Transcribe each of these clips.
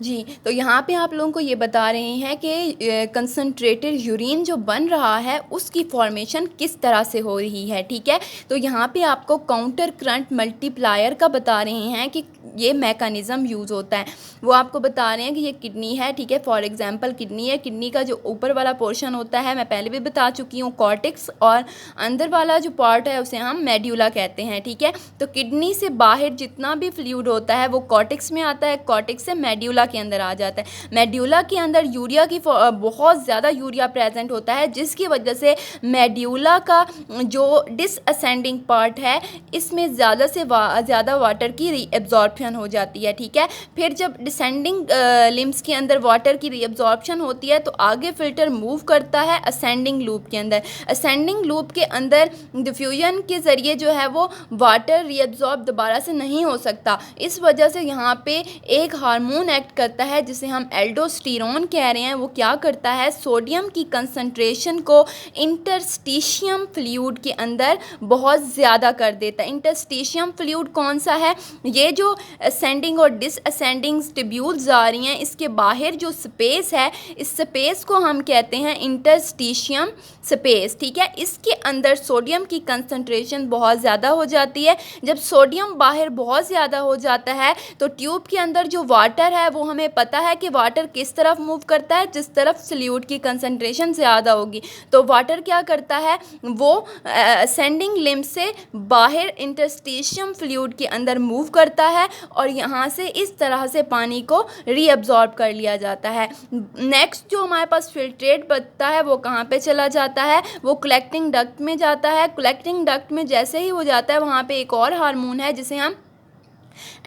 जी, तो यहाँ पे आप लोगों को ये बता रहे हैं कि कंसंट्रेटेड यूरिन जो बन रहा है उसकी फॉर्मेशन किस तरह से हो रही है, ठीक है। तो यहाँ पे आपको काउंटर करंट मल्टीप्लायर का बता रहे हैं कि ये मैकेनिज़्म यूज़ होता है। वो आपको बता रहे हैं कि ये किडनी है, ठीक है। फॉर एग्जांपल किडनी है, किडनी का जो ऊपर वाला पोर्शन होता है मैं पहले भी बता चुकी हूँ कॉर्टेक्स, और अंदर वाला जो पार्ट है उसे हम मेड्यूला कहते हैं, ठीक है। तो किडनी से बाहर जितना भी फ्लूइड होता है वो कॉर्टेक्स में आता है, कॉर्टेक्स से मेड्यूला के अंदर आ जाता है। मेड्यूला के अंदर यूरिया की बहुत ज़्यादा यूरिया प्रेजेंट होता है, जिसकी वजह से मेड्यूला का जो डिसअसेंडिंग पार्ट है इसमें ज़्यादा से ज़्यादा वाटर की रीअब्जॉर्प्शन हो जाती है, ठीक है। फिर जब डिसेंडिंग लिम्स के अंदर वाटर की रीअब्जॉर्प्शन होती है तो आगे फिल्टर मूव करता है असेंडिंग लूप के अंदर। असेंडिंग लूप के अंदर डिफ्यूजन के ज़रिए जो है वो वाटर रीअब्जॉर्ब दोबारा से नहीं हो सकता। इस वजह से यहाँ पे एक हार्मोन एक्ट करता है जिसे हम एल्डोस्टेरोन कह रहे हैं। वो क्या करता है, सोडियम की कंसंट्रेशन को इंटरस्टिशियम फ्लूइड के अंदर बहुत ज़्यादा कर देता है। इंटरस्टिशियम फ्लूइड कौन सा है, ये जो असेंडिंग और डिसअसेंडिंग ट्यूब्यूल्स आ रही हैं इसके बाहर जो स्पेस है, इस स्पेस को हम कहते हैं इंटरस्टिशियम स्पेस, ठीक है। इसके अंदर सोडियम की कंसंट्रेशन बहुत ज़्यादा हो जाती है। जब सोडियम बाहर बहुत ज़्यादा हो जाता है तो ट्यूब के अंदर जो वाटर है वो हमें पता है कि वाटर किस तरफ मूव करता है, जिस तरफ फ्लूइड की कंसंट्रेशन ज़्यादा होगी। तो वाटर क्या करता है, वो असेंडिंग लिम्ब से बाहर इंटरस्टिशियम फ्लूइड के अंदर मूव करता है और यहाँ से इस तरह से पानी को रीअब्जॉर्ब कर लिया जाता है। नेक्स्ट जो हमारे पास फिल्ट्रेट बचता है वो कहाँ पे चला जाता है, वो कलेक्टिंग डक्ट में जाता है। कलेक्टिंग डक्ट में जैसे ही वो जाता है वहाँ पे एक और हार्मोन है जिसे हम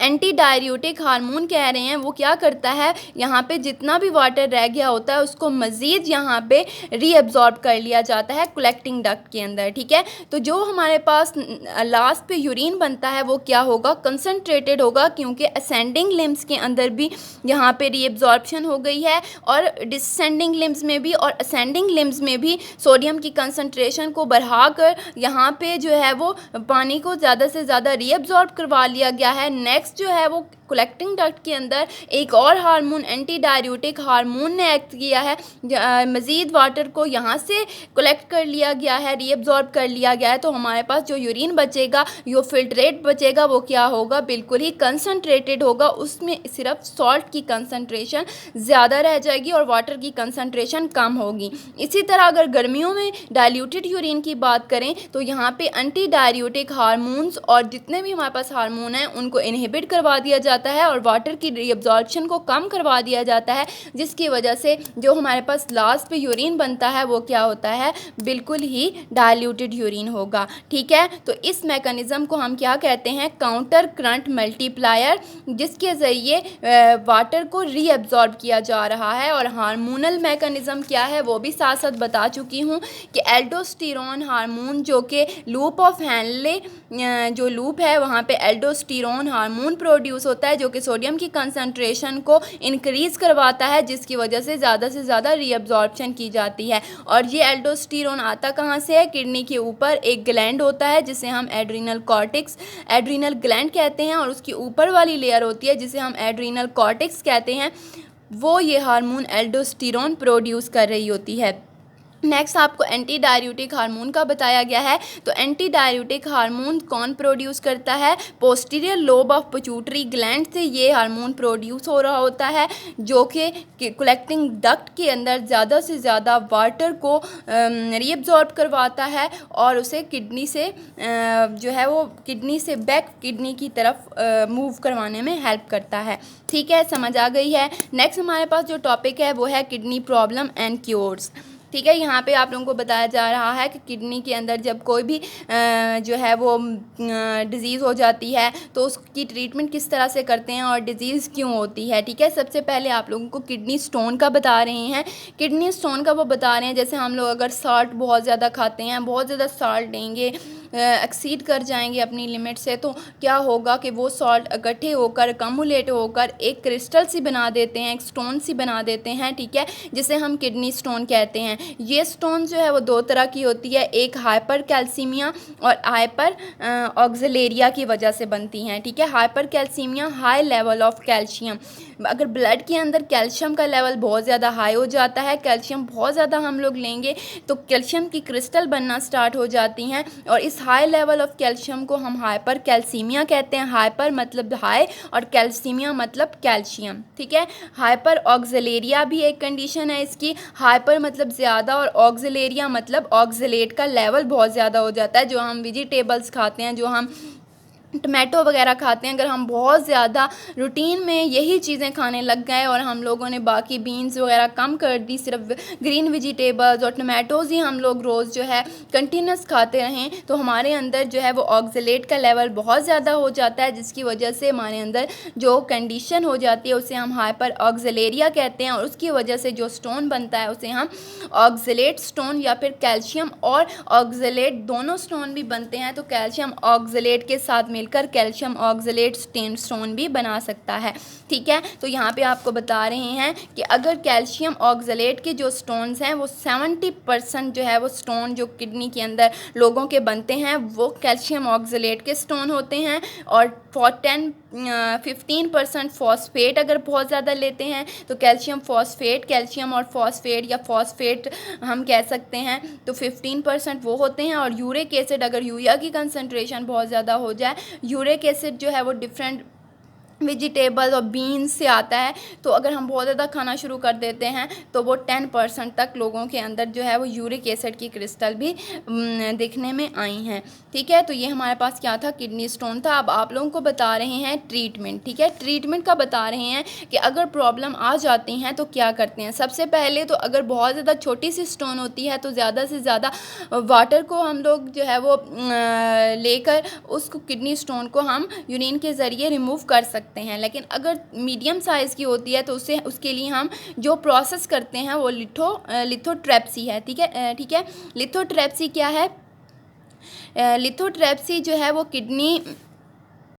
एंटी डाययूरेटिक हार्मोन कह रहे हैं। वो क्या करता है, यहाँ पे जितना भी वाटर रह गया होता है उसको मज़ीद यहाँ पे रीअब्जॉर्ब कर लिया जाता है कलेक्टिंग डक्ट के अंदर, ठीक है। तो जो हमारे पास लास्ट पे यूरिन बनता है वो क्या होगा, कंसंट्रेटेड होगा, क्योंकि असेंडिंग लिम्स के अंदर भी यहाँ पे रीअब्जॉर्प्शन हो गई है और डिसेंडिंग लिम्स में भी और असेंडिंग लिम्स में भी सोडियम की कंसंट्रेशन को बढ़ाकर यहाँ पे जो है वो पानी को ज़्यादा से ज़्यादा रीअब्जॉर्ब करवा लिया गया है। नेक्स्ट जो है वो कलेक्टिंग डक्ट के अंदर एक और हार्मोन एंटी डाययूरेटिक हार्मोन ने एक्ट किया है, मज़ीद वाटर को यहाँ से कलेक्ट कर लिया गया है, रीअब्जॉर्ब कर लिया गया है। तो हमारे पास जो यूरिन बचेगा, जो फिल्ट्रेट बचेगा वो क्या होगा, बिल्कुल ही कंसनट्रेटेड होगा। उसमें सिर्फ सॉल्ट की कंसनट्रेशन ज़्यादा रह जाएगी और वाटर की कंसनट्रेशन कम होगी। इसी तरह अगर गर्मियों में डाइल्यूटेड यूरिन की बात करें तो यहाँ पे एंटी डाययूरेटिक हार्मोन्स और जितने भी हमारे पास हार्मोन हैं उनको इनहिबिट करवा दिया जाता है और वाटर की रीअब्जॉर्प्शन को कम करवा दिया जाता है, जिसकी वजह से जो हमारे पास लास्ट पे यूरिन बनता है वो क्या होता है, बिल्कुल ही डाइल्यूटेड यूरिन होगा, ठीक है। तो इस मैकेनिज़्म को हम क्या कहते हैं, काउंटर करंट मल्टीप्लायर, जिसके ज़रिए वाटर को रीअब्जॉर्ब किया जा रहा है। और हार्मोनल मैकेनिज़्म क्या है वो भी साथ साथ बता चुकी हूँ कि एल्डोस्टेरोन हार्मोन जो कि लूप ऑफ हैनले जो लूप है वहाँ पे एल्डोस्टेरोन हार्मोन प्रोड्यूस होता है जो कि सोडियम की कंसंट्रेशन को इंक्रीज़ करवाता है, जिसकी वजह से ज़्यादा रीअब्जॉर्प्शन की जाती है। और ये एल्डोस्टेरोन आता कहाँ से है, किडनी के ऊपर एक ग्लैंड होता है जिसे हम एड्रीनल कॉर्टेक्स एड्रीनल ग्लैंड कहते हैं और उसकी ऊपर वाली लेयर होती है जिसे हम एड्रीनल कॉर्टेक्स कहते हैं, वो ये हार्मोन एल्डोस्टेरोन प्रोड्यूस कर रही होती है। नेक्स्ट आपको एंटी डाययूरेटिक हार्मोन का बताया गया है। तो एंटी डाययूरेटिक हार्मोन कौन प्रोड्यूस करता है, posterior lobe of pituitary gland से ये हार्मोन प्रोड्यूस हो रहा होता है जो कि कलेक्टिंग डक्ट के अंदर ज़्यादा से ज़्यादा वाटर को रीअब्जॉर्ब करवाता है और उसे किडनी से जो है वो किडनी से बैक किडनी की तरफ मूव करवाने में हेल्प करता है, ठीक है, समझ आ गई है। नेक्स्ट हमारे पास जो टॉपिक है वो है किडनी प्रॉब्लम एंड क्योर्स, ठीक है। यहाँ पे आप लोगों को बताया जा रहा है कि किडनी के अंदर जब कोई भी जो है वो डिज़ीज़ हो जाती है तो उसकी ट्रीटमेंट किस तरह से करते हैं और डिज़ीज़ क्यों होती है, ठीक है। सबसे पहले आप लोगों को किडनी स्टोन का बता रहे हैं। किडनी स्टोन का वो बता रहे हैं जैसे हम लोग अगर साल्ट बहुत ज़्यादा खाते हैं, बहुत ज़्यादा साल्ट लेंगे एक्सीड कर जाएंगे अपनी लिमिट से, तो क्या होगा कि वो सॉल्ट इकट्ठे होकर कम्युलेट होकर एक क्रिस्टल सी बना देते हैं, एक स्टोन सी बना देते हैं, ठीक है, जिसे हम किडनी स्टोन कहते हैं। ये स्टोन जो है वो दो तरह की होती है, एक हाइपर कैल्सीमिया और हाइपर ऑक्सिलेरिया की वजह से बनती हैं, ठीक है। Hyper calcaemia high level of calcium, अगर ब्लड के अंदर कैल्शियम का लेवल बहुत ज़्यादा हाई हो जाता है, कैल्शियम बहुत ज़्यादा हम लोग लेंगे तो कैल्शियम की क्रिस्टल बनना स्टार्ट हो जाती हैं, और इस हाई लेवल ऑफ कैल्शियम को हम हाइपर कैल्सीमिया कहते हैं। हाइपर मतलब हाई और कैल्सीमिया मतलब कैल्शियम, ठीक है। हाइपर ऑक्सिलेरिया भी एक कंडीशन है इसकी, हाइपर मतलब ज़्यादा और ऑक्सिलेरिया मतलब ऑक्सिलेट का लेवल बहुत ज़्यादा हो जाता है। जो हम वेजिटेबल्स खाते हैं, जो हम टमाटो वगैरह खाते हैं, अगर हम बहुत ज़्यादा रूटीन में यही चीज़ें खाने लग गए और हम लोगों ने बाकी बीन्स वगैरह कम कर दी, सिर्फ ग्रीन वेजिटेबल्स और टमाटोज़ ही हम लोग रोज़ जो है कंटिन्यूस खाते रहें, तो हमारे अंदर जो है वो ऑक्सलेट का लेवल बहुत ज़्यादा हो जाता है, जिसकी वजह से हमारे अंदर जो कंडीशन हो जाती है उसे हम हाइपर ऑक्सिलेरिया कहते हैं, और उसकी वजह से जो स्टोन बनता है उसे हम ऑक्सलेट स्टोन या फिर कैल्शियम और ऑक्सलेट दोनों स्टोन भी बनते हैं, तो कैल्शियम ऑक्सलेट के साथ मिलकर कैल्शियम ऑक्सलेट स्टोन भी बना सकता है, ठीक है। तो यहाँ पे आपको बता रहे हैं कि अगर कैल्शियम ऑक्सलेट के जो स्टोन्स हैं वो 70% जो है वो स्टोन जो किडनी के अंदर लोगों के बनते हैं वो कैल्शियम ऑक्सलेट के स्टोन होते हैं, और 15% फॉस्फेट अगर बहुत ज़्यादा लेते हैं तो कैल्शियम फॉस्फेट, कैल्शियम और फॉस्फेट या फॉस्फेट हम कह सकते हैं, तो 15% वो होते हैं। और यूरिक एसिड, अगर यूरिया की कंसंट्रेशन बहुत ज़्यादा हो जाए, यूरिक एसिड जो है वो डिफरेंट वेजिटेबल और बीन्स से आता है, तो अगर हम बहुत ज़्यादा खाना शुरू कर देते हैं तो वो 10% तक लोगों के अंदर जो है वो यूरिक एसिड की क्रिस्टल भी दिखने में आई हैं, ठीक है। तो ये हमारे पास क्या था, किडनी स्टोन था। अब आप लोगों को बता रहे हैं ट्रीटमेंट, ठीक है। ट्रीटमेंट का बता रहे हैं कि अगर प्रॉब्लम आ जाती हैं तो क्या करते हैं। सबसे पहले तो अगर बहुत ज़्यादा छोटी सी स्टोन होती है तो ज़्यादा से ज़्यादा वाटर को हम लोग जो है वो लेकर उसको किडनी स्टोन को हम यूरिन के ज़रिए रिमूव कर सकते हैं। लेकिन अगर मीडियम साइज़ की होती है तो उसके लिए हम जो प्रोसेस करते हैं वो लिथोट्रिप्सी है, ठीक है। लिथोट्रिप्सी क्या है, लिथोट्रिप्सी जो है वो किडनी